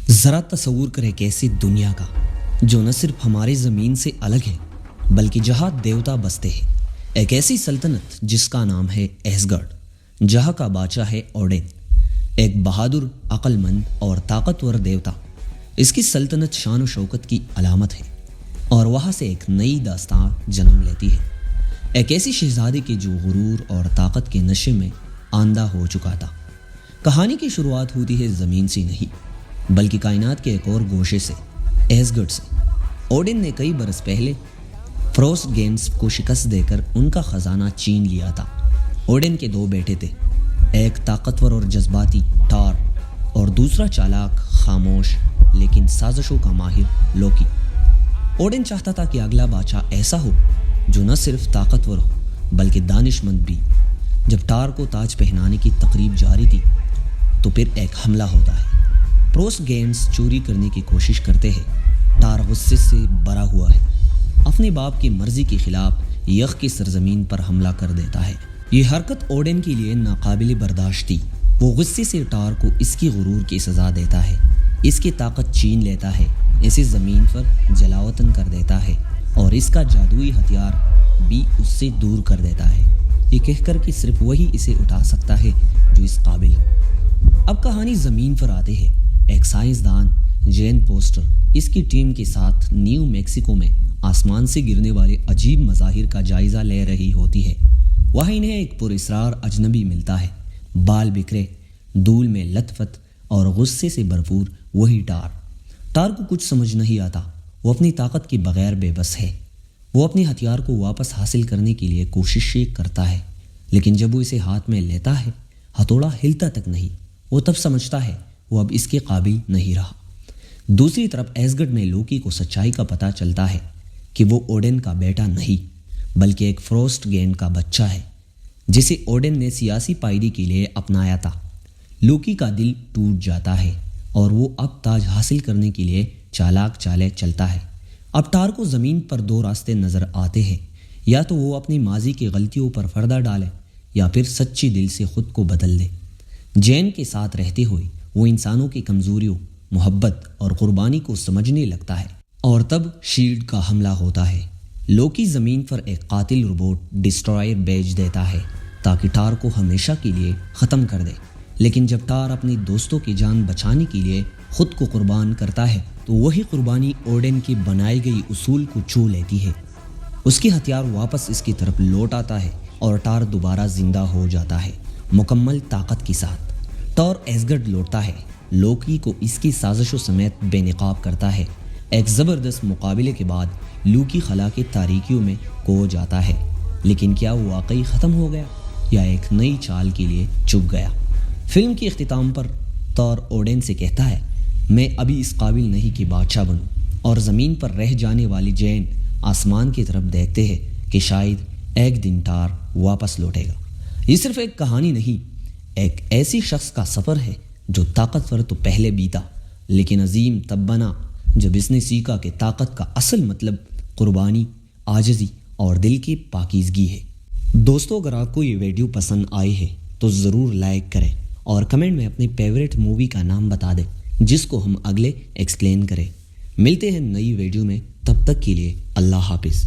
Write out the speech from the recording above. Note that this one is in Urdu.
ذرا تصور کرے کہ ایسی دنیا کا جو نہ صرف ہماری زمین سے الگ ہے بلکہ جہاں دیوتا بستے ہیں، ایک ایسی سلطنت جس کا نام ہے ایسگرڈ، جہاں کا بادشاہ ہے اوڈن، ایک بہادر، عقل مند اور طاقتور دیوتا۔ اس کی سلطنت شان و شوکت کی علامت ہے اور وہاں سے ایک نئی داستان جنم لیتی ہے، ایک ایسی شہزادی کی جو غرور اور طاقت کے نشے میں آندھا ہو چکا تھا۔ کہانی کی شروعات ہوتی ہے زمین سے نہیں بلکہ کائنات کے ایک اور گوشے سے، ایسگرڈ سے۔ اوڈن نے کئی برس پہلے فروسٹ گینز کو شکست دے کر ان کا خزانہ چھین لیا تھا۔ اوڈن کے دو بیٹے تھے، ایک طاقتور اور جذباتی ٹار اور دوسرا چالاک، خاموش لیکن سازشوں کا ماہر لوکی۔ اوڈن چاہتا تھا کہ اگلا بادشاہ ایسا ہو جو نہ صرف طاقتور ہو بلکہ دانش مند بھی۔ جب ٹار کو تاج پہنانے کی تقریب جاری تھی تو پھر ایک حملہ ہوتا ہے۔ فروسٹ گینز چوری کرنے کی کوشش کرتے ہیں۔ ٹار غصے سے بھرا ہوا ہے، اپنے باپ کی مرضی کے خلاف یخ کی سرزمین پر حملہ کر دیتا ہے۔ یہ حرکت اوڈن کے لیے ناقابل برداشت تھی۔ وہ غصے سے ٹار کو اس کی غرور کی سزا دیتا ہے، اس کی طاقت چھین لیتا ہے، اسے زمین پر جلاوطن کر دیتا ہے اور اس کا جادوئی ہتھیار بھی اس سے دور کر دیتا ہے، یہ کہہ کر کہ صرف وہی اسے اٹھا سکتا ہے جو اس قابل ہے۔ اب کہانی زمین پر آتے ہیں۔ ایک سائنسدان جین پوسٹر اس کی ٹیم کے ساتھ نیو میکسیکو میں آسمان سے گرنے والے عجیب مظاہر کا جائزہ لے رہی ہوتی ہے۔ وہاں انہیں ایک پراسرار اجنبی ملتا ہے، بال بکھرے، دھول میں لت پت اور غصے سے بھرپور وہی ٹار کو کچھ سمجھ نہیں آتا۔ وہ اپنی طاقت کے بغیر بے بس ہے۔ وہ اپنے ہتھیار کو واپس حاصل کرنے کے لیے کوششیں کرتا ہے، لیکن جب وہ اسے ہاتھ میں لیتا ہے ہتھوڑا ہلتا تک نہیں۔ وہ تب سمجھتا ہے وہ اب اس کے قابل نہیں رہا۔ دوسری طرف ایسگرڈ میں لوکی کو سچائی کا پتہ چلتا ہے کہ وہ اوڈن کا بیٹا نہیں بلکہ ایک فروسٹ گینڈ کا بچہ ہے جسے اوڈن نے سیاسی پائیدی کے لیے اپنایا تھا۔ لوکی کا دل ٹوٹ جاتا ہے اور وہ اب تاج حاصل کرنے کے لیے چالاک چالیں چلتا ہے۔ اب ٹار کو زمین پر دو راستے نظر آتے ہیں، یا تو وہ اپنی ماضی کی غلطیوں پر پردہ ڈالے یا پھر سچی دل سے خود کو بدل دے۔ جین کے ساتھ رہتے ہوئے وہ انسانوں کی کمزوریوں، محبت اور قربانی کو سمجھنے لگتا ہے، اور تب شیلڈ کا حملہ ہوتا ہے۔ لوکی زمین پر ایک قاتل روبوٹ ڈسٹرائر بھیج دیتا ہے تاکہ ٹار کو ہمیشہ کے لیے ختم کر دے، لیکن جب ٹار اپنی دوستوں کی جان بچانے کے لیے خود کو قربان کرتا ہے تو وہی قربانی اوڈن کی بنائی گئی اصول کو چھو لیتی ہے۔ اس کی ہتھیار واپس اس کی طرف لوٹ آتا ہے اور ٹار دوبارہ زندہ ہو جاتا ہے، مکمل طاقت کے ساتھ۔ ٹار ایسگرڈ لوٹتا ہے، لوکی کو اس کی سازشوں سمیت بے نقاب کرتا ہے۔ ایک زبردست مقابلے کے بعد لوکی خلا کی تاریکیوں میں کھو جاتا ہے، لیکن کیا وہ واقعی ختم ہو گیا یا ایک نئی چال کے لیے چھپ گیا؟ فلم کے اختتام پر ٹار اوڈن سے کہتا ہے، میں ابھی اس قابل نہیں کہ بادشاہ بنوں، اور زمین پر رہ جانے والی جین آسمان کی طرف دیکھتے ہیں کہ شاید ایک دن ٹار واپس لوٹے گا۔ یہ صرف ایک کہانی نہیں، ایک ایسی شخص کا سفر ہے جو طاقتور تو پہلے بھی تھا لیکن عظیم تب بنا جب اس نے سیکھا کہ طاقت کا اصل مطلب قربانی، عاجزی اور دل کی پاکیزگی ہے۔ دوستو، اگر آپ کو یہ ویڈیو پسند آئی ہے تو ضرور لائک کریں اور کمنٹ میں اپنی فیوریٹ مووی کا نام بتا دیں جس کو ہم اگلے ایکسپلین کریں۔ ملتے ہیں نئی ویڈیو میں، تب تک کے لیے اللہ حافظ۔